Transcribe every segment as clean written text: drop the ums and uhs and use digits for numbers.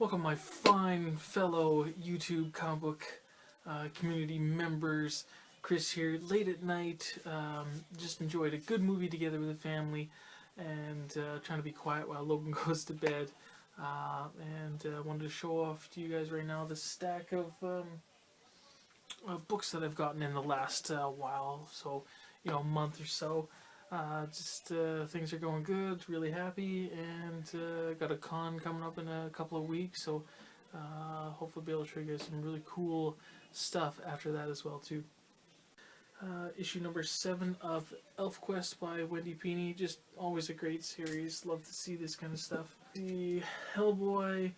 Welcome, my fine fellow YouTube comic book community members. Chris here, late at night. Just enjoyed a good movie together with the family, and trying to be quiet while Logan goes to bed. And wanted to show off to you guys right now the stack of books that I've gotten in the last while. So, a month or so. Things are going good, really happy, and got a con coming up in a couple of weeks, so hopefully be able to show you guys some really cool stuff after that as well too. Issue number 7 of ElfQuest by Wendy Pini, just always a great series, love to see this kind of stuff. The Hellboy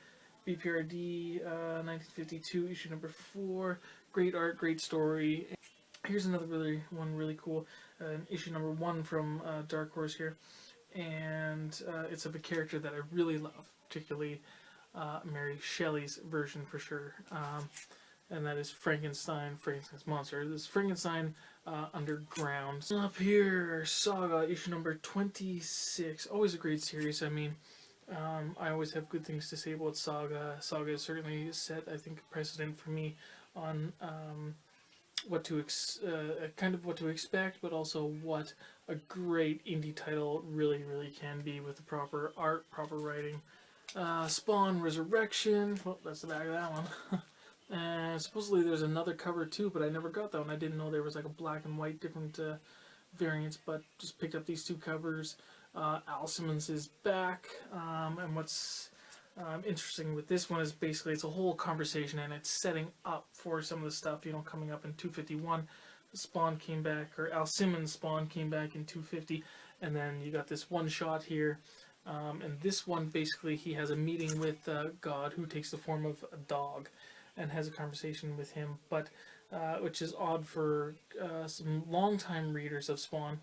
BPRD 1952, issue number 4, great art, great story. Here's another really cool, issue number 1 from Dark Horse here, and it's of a character that I really love, particularly Mary Shelley's version for sure, and that is Frankenstein's monster. This is Frankenstein Underground. Up here, Saga, issue number 26, always a great series. I mean, I always have good things to say about Saga. Saga has certainly set, I think, a precedent for me on what to expect, but also what a great indie title really can be with the proper art, proper writing. Spawn Resurrection. Well, that's the back of that one. And supposedly there's another cover too, but I never got that one. I didn't know there was like a black and white different variants, but just picked up these 2 covers. Al Simmons is back, and what's interesting with this one is basically it's a whole conversation, and it's setting up for some of the stuff coming up in 251. Spawn came back, or Al Simmons' Spawn came back in 250, and then you got this one shot here, and this one basically he has a meeting with God, who takes the form of a dog, and has a conversation with him, but which is odd for some longtime readers of Spawn.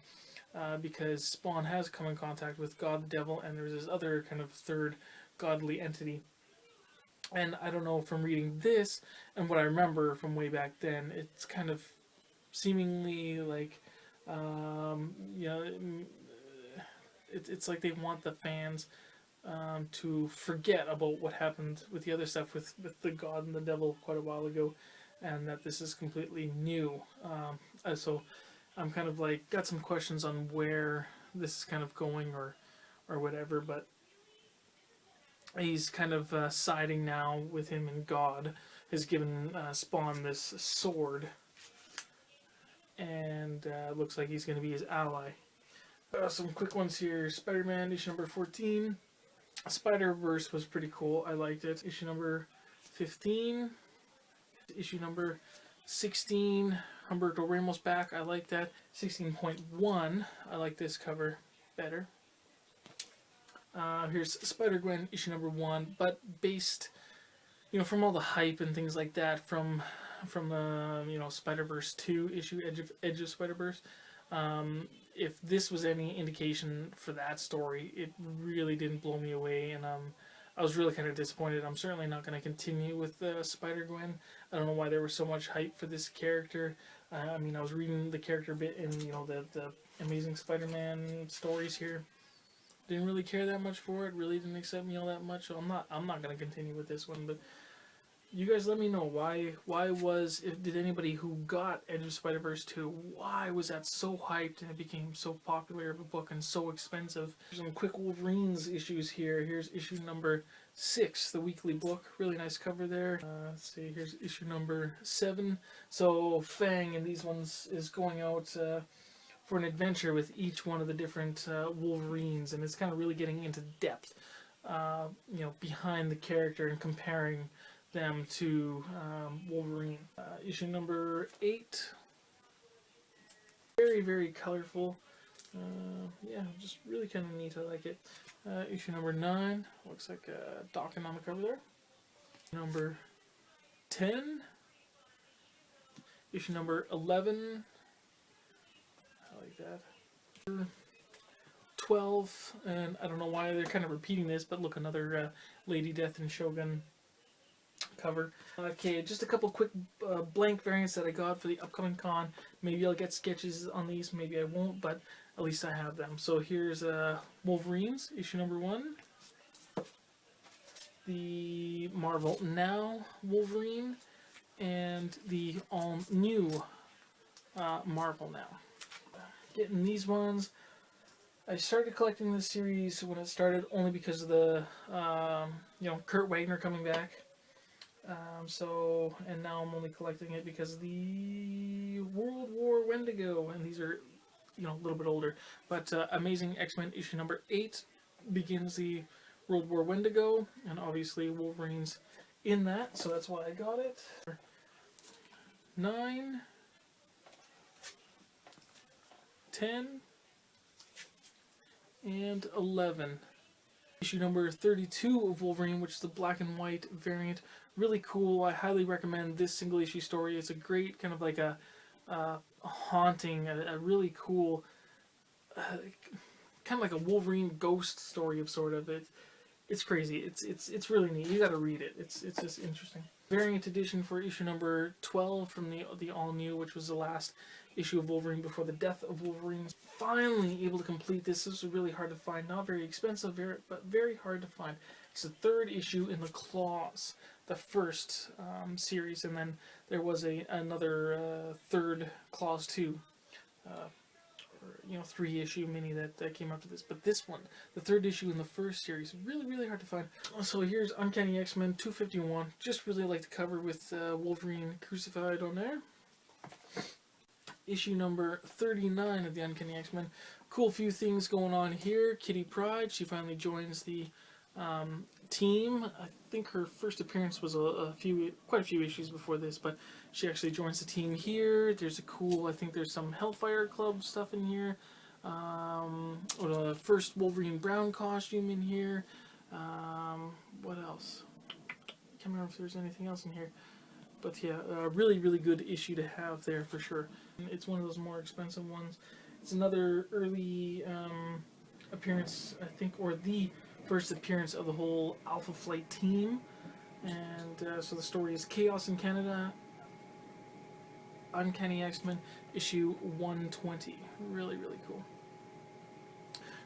Because Spawn has come in contact with God the Devil, and there's this other kind of third godly entity. And I don't know, from reading this and what I remember from way back then, it's kind of seemingly like, it's like they want the fans to forget about what happened with the other stuff with the God and the Devil quite a while ago, and that this is completely new. So I'm kind of like got some questions on where this is kind of going or whatever, but he's kind of siding now with him, and God has given Spawn this sword, and looks like he's going to be his ally. Some quick ones here. Spider-Man issue number 14. Spider-Verse was pretty cool. I liked it. Issue number 15. Issue number 16. Humberto Ramos back. I like that. 16.1. I like this cover better. Here's Spider-Gwen issue number 1, but based, from all the hype and things like that from the Spider-Verse 2 issue, Edge of Spider-Verse. If this was any indication for that story, it really didn't blow me away, and I was really kind of disappointed. I'm certainly not going to continue with Spider-Gwen. I don't know why there was so much hype for this character. I mean, I was reading the character a bit in the Amazing Spider-Man stories here. Didn't really care that much for it. Really didn't accept me all that much. So I'm not going to continue with this one. But you guys, let me know did anybody who got Edge of Spider-Verse 2, why was that so hyped and it became so popular of a book and so expensive? Some quick Wolverines issues here. Here's issue number 6, the weekly book. Really nice cover there. Let's see, here's issue number 7. So Fang in these ones is going out for an adventure with each one of the different Wolverines, and it's kind of really getting into depth, behind the character and comparing them to Wolverine. Issue number 8, very colorful. Yeah, just really kind of neat. I like it. Issue number 9, looks like Dawkins on the cover there. Number 10, issue number 11. I like that. 12, and I don't know why they're kind of repeating this, but look, another Lady Death and Shogun cover. Okay, just a couple quick blank variants that I got for the upcoming con. Maybe I'll get sketches on these, maybe I won't, but at least I have them. So here's Wolverines, issue number 1. The Marvel Now Wolverine and the all-new Marvel Now. Getting these ones. I started collecting this series when it started only because of the, Kurt Wagner coming back. And now I'm only collecting it because of the World War Wendigo, and these are, a little bit older. But Amazing X-Men issue number 8 begins the World War Wendigo, and obviously Wolverine's in that, so that's why I got it. 9, 10, and 11. Issue number 32 of Wolverine, which is the black and white variant. Really cool. I highly recommend this single issue story. It's a great kind of like a haunting, a really cool, kind of like a Wolverine ghost story of sort of it. It's crazy. It's really neat. You got to read it. It's just interesting. Variant edition for issue number 12 from the all new, which was the last issue of Wolverine before the death of Wolverine. Finally able to complete this. This was really hard to find. Not very expensive, but very hard to find. It's the third issue in the Claws, the first series, and then there was another third Claws 2. 3-issue mini that came after this. But this one, the third issue in the first series, really, really hard to find. So here's Uncanny X-Men 251. Just really like the cover with Wolverine crucified on there. Issue number 39 of the Uncanny X-Men. Cool few things going on here. Kitty Pryde, she finally joins the team. I think her first appearance was quite a few issues before this, but she actually joins the team here. There's a cool, I think there's some Hellfire Club stuff in here. Or the first Wolverine Brown costume in here. What else? Can't remember if there's anything else in here. But yeah, a really, really good issue to have there for sure. It's one of those more expensive ones. It's another early appearance, I think, or the first appearance of the whole Alpha Flight team. And so the story is Chaos in Canada, Uncanny X-Men, issue 120. Really, really cool.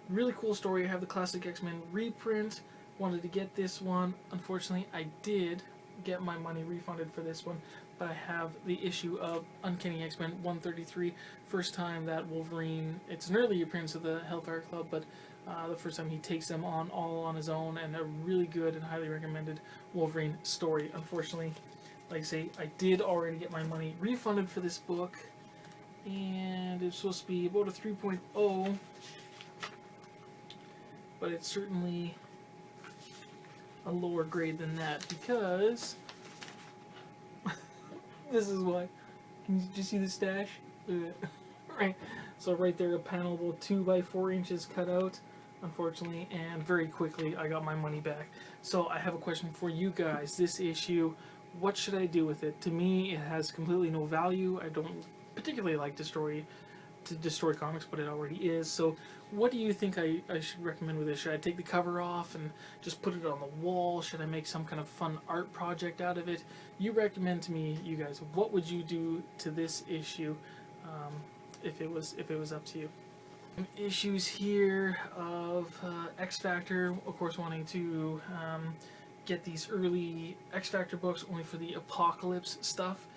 Really cool story. I have the Classic X-Men reprint. Wanted to get this one. Unfortunately, I did get my money refunded for this one, but I have the issue of Uncanny X-Men 133. First time that Wolverine, it's an early appearance of the Hellfire Club, but the first time he takes them on all on his own, and a really good and highly recommended Wolverine story. Unfortunately, like I say, I did already get my money refunded for this book, and it's supposed to be about a 3.0, but it's certainly a lower grade than that, because this is why. Can you just see the stash? Right. So right there, a panel about 2 by 4 inches cut out, unfortunately, and very quickly I got my money back. So I have a question for you guys. This issue, what should I do with it? To me, it has completely no value. I don't particularly like to destroy comics, but it already is. So what do you think I should recommend with this? Should I take the cover off and just put it on the wall? Should I make some kind of fun art project out of it? You recommend to me, you guys, what would you do to this issue if it was up to you? Issues here of X Factor, of course, wanting to get these early X Factor books only for the Apocalypse stuff,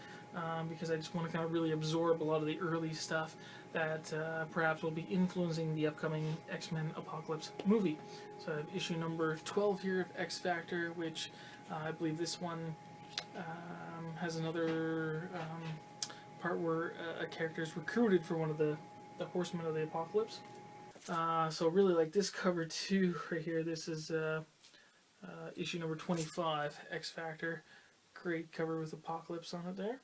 because I just want to kind of really absorb a lot of the early stuff that perhaps will be influencing the upcoming X-Men Apocalypse movie. So I have issue number 12 here of X Factor, which I believe this one has another part where a character is recruited for one of the Horsemen of the Apocalypse. So really like this cover too right here. This is issue number 25, X Factor. Great cover with Apocalypse on it there.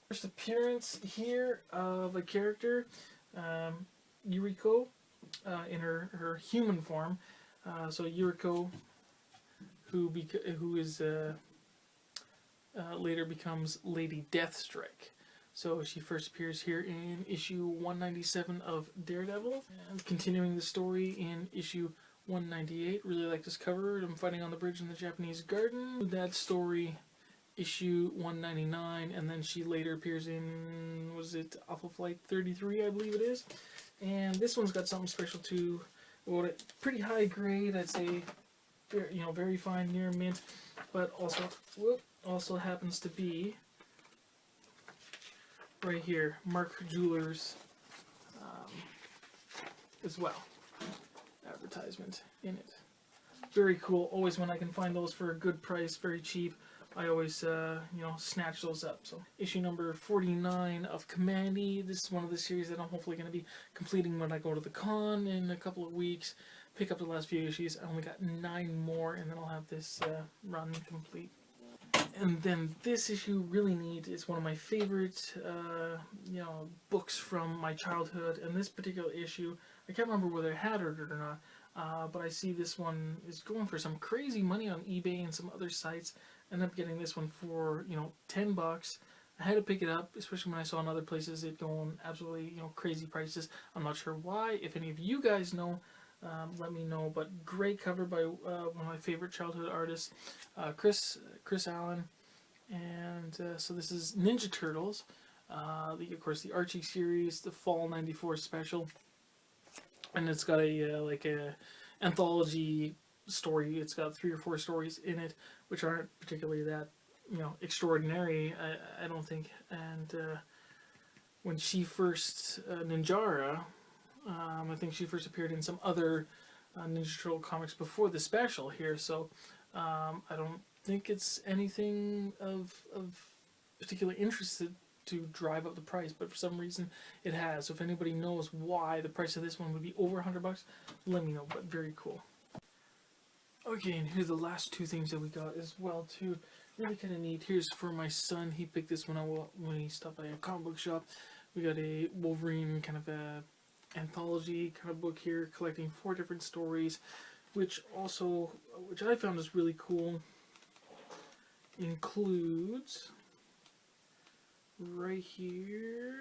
First appearance here of a character, Yuriko, in her human form. So Yuriko, who is later becomes Lady Deathstrike. So she first appears here in issue 197 of Daredevil, and continuing the story in issue 198. Really like this cover. I'm fighting on the bridge in the Japanese garden. That story, issue 199, and then she later appears in, was it Alpha Flight 33, I believe it is. And this one's got something special too about it. Pretty high grade, I'd say very, very fine, near mint, but also happens to be right here, Mark Jewelers, as well. Advertisement in it. Very cool. Always when I can find those for a good price, very cheap, I always, snatch those up. So, issue number 49 of Commandy. This is one of the series that I'm hopefully going to be completing when I go to the con in a couple of weeks. Pick up the last few issues. I only got 9 more, and then I'll have this run complete. And then this issue, really neat, is one of my favorite, books from my childhood. And this particular issue, I can't remember whether I had it or not, but I see this one is going for some crazy money on eBay and some other sites. I ended up getting this one for, $10. I had to pick it up, especially when I saw in other places it going absolutely, crazy prices. I'm not sure why. If any of you guys know, let me know. But great cover by one of my favorite childhood artists, Chris Allen. And so this is Ninja Turtles, of course the Archie series, the Fall '94 special, and it's got a anthology story. It's got 3 or 4 stories in it, which aren't particularly that extraordinary, I don't think. And when she first Ninjara, I think she first appeared in some other Ninja Turtle comics before the special here, so I don't think it's anything of particular interest to drive up the price, but for some reason it has. So if anybody knows why the price of this one would be over $100, let me know. But very cool. Okay, and here's the last 2 things that we got as well too. Really kind of neat. Here's for my son. He picked this one up when he stopped by a comic book shop. We got a Wolverine kind of a anthology kind of book here, collecting 4 different stories, which I found is really cool. Includes right here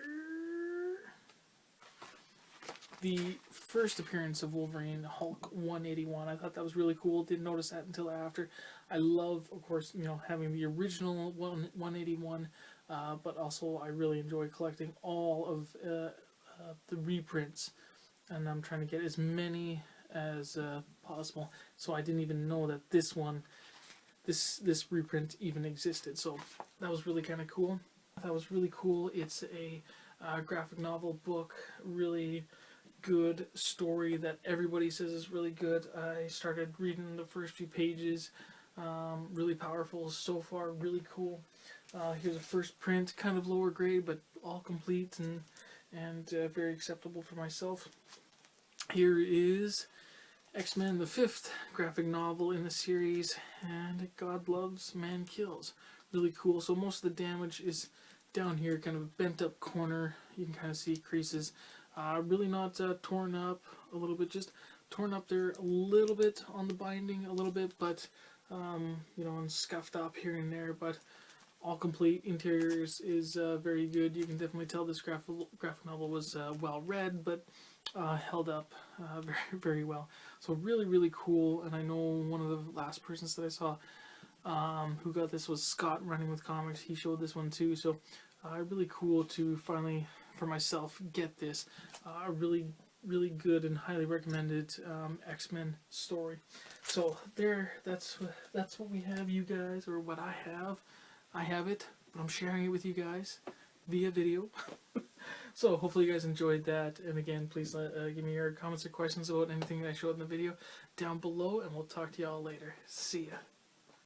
the first appearance of Wolverine, Hulk 181. I thought that was really cool. Didn't notice that until after. I love, of course, having the original 181, but also I really enjoy collecting all of the reprints, and I'm trying to get as many as possible. So I didn't even know that this reprint even existed. So that was really kind of cool. That was really cool. It's a graphic novel book, really good story that everybody says is really good. I started reading the first few pages. Really powerful so far, really cool. Here's a first print, kind of lower grade, but all complete and very acceptable for myself. Here is X-Men, the 5th graphic novel in the series, and God Loves, Man Kills. Really cool. So most of the damage is down here, kind of a bent up corner. You can kind of see creases. Really not torn up a little bit, just torn up there a little bit on the binding, a little bit, but and scuffed up here and there, but all complete. Interior is very good. You can definitely tell this graphic novel was well read, but held up very, very well. So really, really cool. And I know one of the last persons that I saw who got this was Scott, Running with Comics. He showed this one too. So really cool to finally, for myself, get this. Really, really good and highly recommended X-Men story. So that's what we have, you guys, or what I have. I have it, but I'm sharing it with you guys via video. So hopefully you guys enjoyed that, and again, please give me your comments or questions about anything that I showed in the video down below, and we'll talk to y'all later. See ya.